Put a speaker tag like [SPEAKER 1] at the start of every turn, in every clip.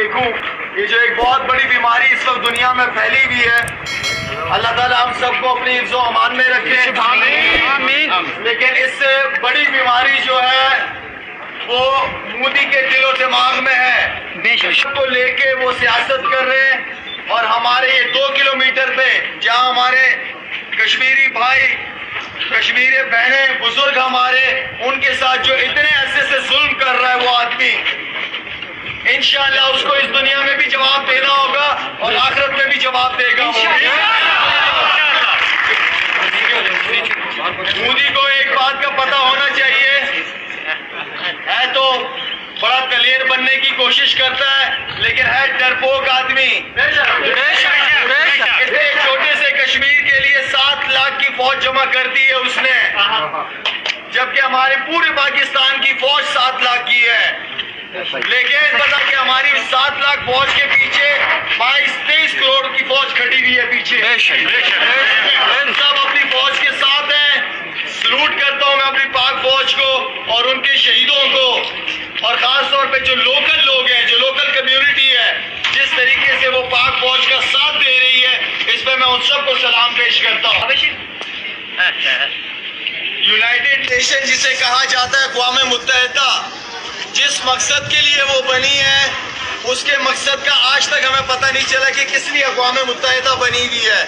[SPEAKER 1] دیکھوں یہ جو ایک بہت بڑی بیماری اس وقت دنیا میں پھیلی ہوئی ہے، اللہ تعالیٰ ہم سب کو اپنی حفظ و امان میں رکھے، لیکن اس سے بڑی بیماری جو ہے وہ مودی کے دل و دماغ میں ہے، کو لے کے وہ سیاست کر رہے ہیں، اور ہمارے یہ 2 کلومیٹر پہ جہاں ہمارے کشمیری بھائی، کشمیری بہنیں، بزرگ ہمارے، ان کے ساتھ جو اتنے عرصے سے ظلم کر رہا ہے وہ آدمی، انشاءاللہ اس کو اس دنیا میں بھی جواب دینا ہوگا اور آخرت میں بھی جواب دے گا۔ مودی کو ایک بات کا پتہ ہونا چاہیے، ہے تو بڑا دلیر بننے کی کوشش کرتا ہے لیکن ہے ڈرپوک آدمی۔ ایک چھوٹے سے کشمیر کے لیے 7 لاکھ کی فوج جمع کر دی ہے اس نے، جبکہ ہمارے پورے پاکستان کی فوج 7 لاکھ کی ہے، لیکن پتا کہ ہماری 7 لاکھ فوج کے پیچھے 22-23 کروڑ کی فوج کھڑی ہوئی ہے پیچھے، سب اپنی فوج کے ساتھ ہیں۔ سلوٹ کرتا ہوں میں اپنی پاک فوج کو اور ان کے شہیدوں کو، اور خاص طور پہ جو لوکل لوگ ہیں، جو لوکل کمیونٹی ہے، جس طریقے سے وہ پاک فوج کا ساتھ دے رہی ہے، اس پہ میں ان سب کو سلام پیش کرتا ہوں۔ یونائٹڈ نیشن جسے کہا جاتا ہے اقوام متحدہ، جس مقصد کے لیے وہ بنی ہے اس کے مقصد کا آج تک ہمیں پتہ نہیں چلا کہ کس لیے اقوام متحدہ بنی ہوئی ہے۔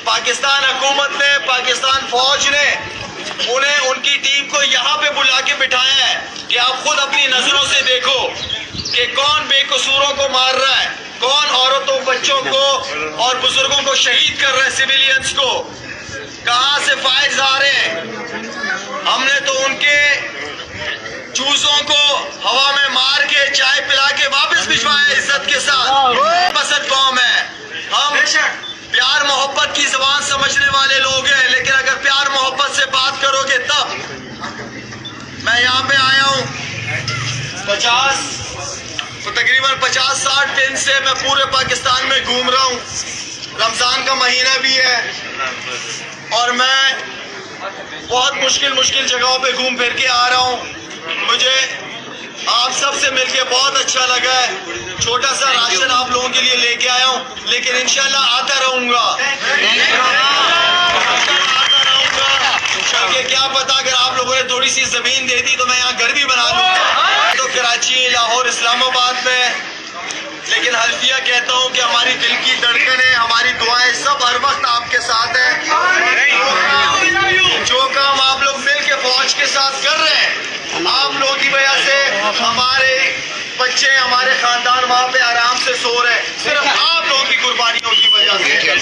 [SPEAKER 1] پاکستان حکومت نے، پاکستان فوج نے انہیں ان کی ٹیم کو یہاں پہ بلا کے بٹھایا ہے کہ آپ خود اپنی نظروں سے دیکھو کہ کون بے قصوروں کو مار رہا ہے، کون عورتوں، بچوں کو اور بزرگوں کو شہید کر رہا ہے، سویلینز کو، کہاں سے فائرز آ رہے ہیں۔ ہم نے تو ان کے چوزوں کو ہوا میں مار کے چائے پلا کے واپس بھجوایا عزت کے ساتھ۔ پسند قوم ہے ہم، پیار محبت کی زبان سمجھنے والے لوگ ہیں، لیکن اگر پیار محبت سے بات کرو گے تب۔ میں یہاں پہ آیا ہوں تقریباً 50-60 دن سے میں پورے پاکستان میں گھوم رہا ہوں، رمضان کا مہینہ بھی ہے، اور میں بہت مشکل جگہوں پہ گھوم پھر کے آ رہا ہوں۔ مجھے آپ سب سے مل کے بہت اچھا لگا ہے، چھوٹا سا راشن آپ لوگوں کے لیے لے کے آیا ہوں، لیکن انشاءاللہ آتا رہوں گا، کیونکہ کیا پتا اگر آپ لوگوں نے تھوڑی سی زمین دے دی تو میں یہاں گھر بھی بنا لوں گا، تو کراچی، لاہور، اسلام آباد میں۔ لیکن حلفیہ کہتا ہوں کہ ہماری دل کی دھڑکنیں، ہماری دعائیں سب ہر وقت آپ کے ساتھ ہیں۔ جو کام آپ لوگ مل کے فوج کے ساتھ کر رہے ہیں، آپ لوگوں کی وجہ سے ہمارے بچے، ہمارے خاندان وہاں پہ آرام سے سو رہے ہیں، صرف آپ لوگوں کی قربانیوں کی وجہ سے۔